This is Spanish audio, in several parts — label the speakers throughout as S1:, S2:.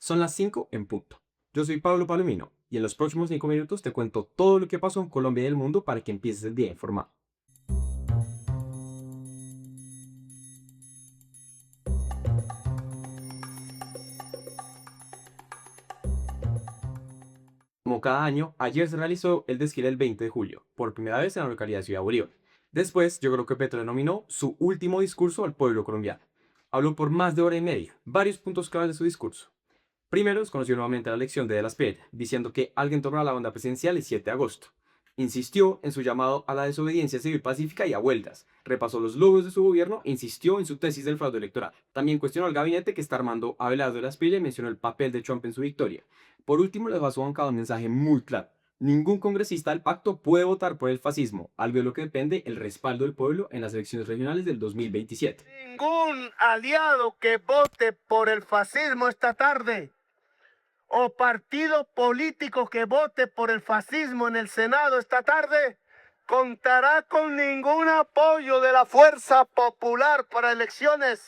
S1: Son las 5 en punto. Yo soy Pablo Palomino y en los próximos 5 minutos te cuento todo lo que pasó en Colombia y el mundo para que empieces el día informado. Como cada año, ayer se realizó el desfile del 20 de julio, por primera vez en la localidad de Ciudad Bolívar. Después, yo creo que Petro denominó su último discurso al pueblo colombiano. Habló por más de hora y media, varios puntos claves de su discurso. Primero, desconoció nuevamente la elección de las Piedras, diciendo que alguien tomará la banda presidencial el 7 de agosto. Insistió en su llamado a la desobediencia civil pacífica y a huelgas. Repasó los logros de su gobierno e insistió en su tesis del fraude electoral. También cuestionó al gabinete que está armando Abelardo de la Espriella y mencionó el papel de Trump en su victoria. Por último, le dejó a su bancada un mensaje muy claro. Ningún congresista del pacto puede votar por el fascismo, algo de lo que depende el respaldo del pueblo en las elecciones regionales del 2027.
S2: Ningún aliado que vote por el fascismo esta tarde o partido político que vote por el fascismo en el Senado esta tarde contará con ningún apoyo de la Fuerza Popular para elecciones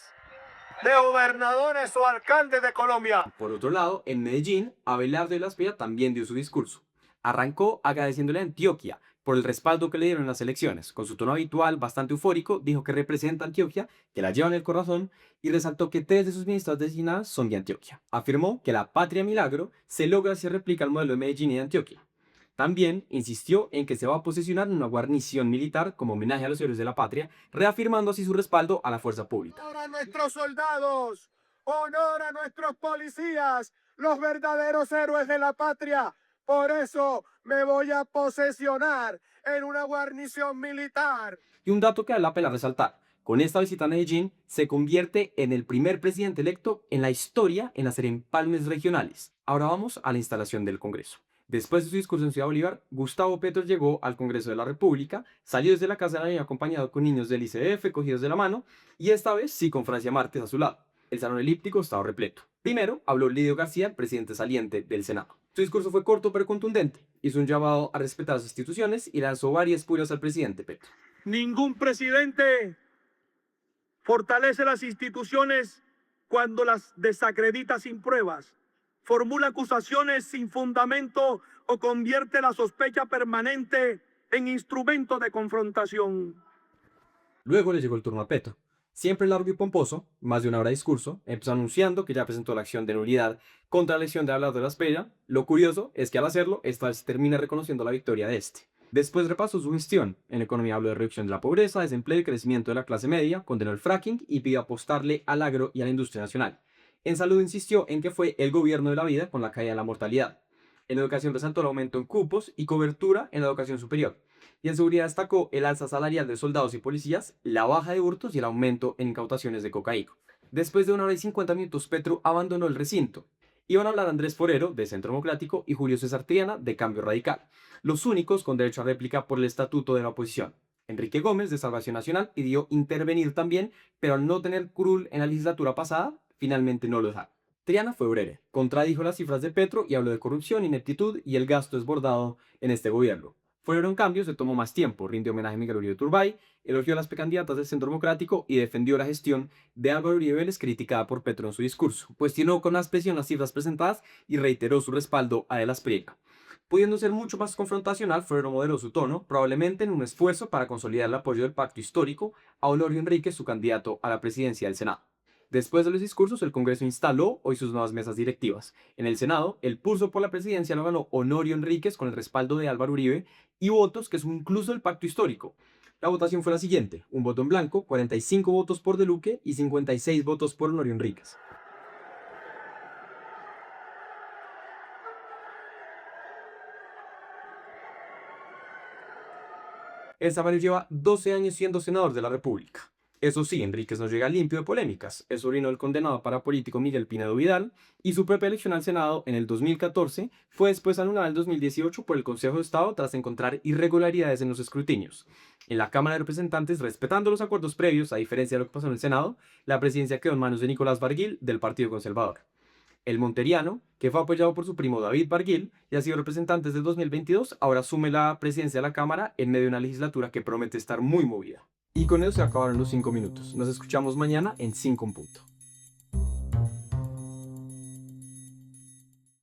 S2: de gobernadores o alcaldes de Colombia.
S1: Por otro lado, en Medellín, Abelardo de la Espriella también dio su discurso. Arrancó agradeciéndole a Antioquia por el respaldo que le dieron en las elecciones. Con su tono habitual, bastante eufórico, dijo que representa a Antioquia, que la lleva en el corazón, y resaltó que 3 de sus ministras designadas son de Antioquia. Afirmó que la patria milagro se logra si replica el modelo de Medellín y de Antioquia. También insistió en que se va a posesionar una guarnición militar como homenaje a los héroes de la patria, reafirmando así su respaldo a la fuerza pública.
S2: Honor a nuestros soldados, honor a nuestros policías, los verdaderos héroes de la patria. Por eso me voy a posesionar en una guarnición militar.
S1: Y un dato que vale la pena resaltar, con esta visita a Medellín se convierte en el primer presidente electo en la historia en hacer empalmes regionales. Ahora vamos a la instalación del Congreso. Después de su discurso en Ciudad Bolívar, Gustavo Petro llegó al Congreso de la República, salió desde la Casa de Nariño acompañado con niños del ICF cogidos de la mano, y esta vez sí con Francia Márquez a su lado. El salón elíptico estaba repleto. Primero habló Lidio García, presidente saliente del Senado. Su discurso fue corto pero contundente. Hizo un llamado a respetar las instituciones y lanzó varias puras al presidente Petro.
S2: Ningún presidente fortalece las instituciones cuando las desacredita sin pruebas, formula acusaciones sin fundamento o convierte la sospecha permanente en instrumento de confrontación.
S1: Luego le llegó el turno a Petro. Siempre largo y pomposo, más de una hora de discurso, empezó anunciando que ya presentó la acción de nulidad contra la elección de Abelardo de la Espriella. Lo curioso es que al hacerlo, esta vez termina reconociendo la victoria de este. Después repasó su gestión. En economía habló de reducción de la pobreza, desempleo y crecimiento de la clase media, condenó el fracking y pidió apostarle al agro y a la industria nacional. En salud insistió en que fue el gobierno de la vida con la caída de la mortalidad. En educación resaltó el aumento en cupos y cobertura en la educación superior. Y en seguridad destacó el alza salarial de soldados y policías, la baja de hurtos y el aumento en incautaciones de cocaína. Después de 1 hora y 50 minutos, Petro abandonó el recinto. Iban a hablar Andrés Forero, de Centro Democrático, y Julio César Triana, de Cambio Radical, los únicos con derecho a réplica por el estatuto de la oposición. Enrique Gómez, de Salvación Nacional, pidió intervenir también, pero al no tener curul en la legislatura pasada, finalmente no lo dejaron. Triana fue breve, contradijo las cifras de Petro y habló de corrupción, ineptitud y el gasto desbordado en este gobierno. Forero, en cambio, se tomó más tiempo, rindió homenaje a Miguel Uribe Turbay, elogió a las precandidatas del Centro Democrático y defendió la gestión de Álvaro Uribe Vélez, criticada por Petro en su discurso. Cuestionó con más presión las cifras presentadas y reiteró su respaldo a De la Espriella. Pudiendo ser mucho más confrontacional, Forero moderó su tono, probablemente en un esfuerzo para consolidar el apoyo del pacto histórico a Honorio Enríquez, su candidato a la presidencia del Senado. Después de los discursos, el Congreso instaló hoy sus nuevas mesas directivas. En el Senado, el pulso por la presidencia lo ganó Honorio Enríquez con el respaldo de Álvaro Uribe y votos que son incluso el pacto histórico. La votación fue la siguiente: un voto en blanco, 45 votos por De Luque y 56 votos por Honorio Enríquez. El Samario lleva 12 años siendo senador de la República. Eso sí, Enríquez no llega limpio de polémicas. Es sobrino del condenado parapolítico Miguel Pinedo Vidal y su propia elección al Senado en el 2014 fue después anulada en el 2018 por el Consejo de Estado tras encontrar irregularidades en los escrutinios. En la Cámara de Representantes, respetando los acuerdos previos, a diferencia de lo que pasó en el Senado, la presidencia quedó en manos de Nicolás Barguil, del Partido Conservador. El monteriano, que fue apoyado por su primo David Barguil y ha sido representante desde el 2022, ahora asume la presidencia de la Cámara en medio de una legislatura que promete estar muy movida. Y con eso se acabaron los 5 minutos. Nos escuchamos mañana en 5 en punto.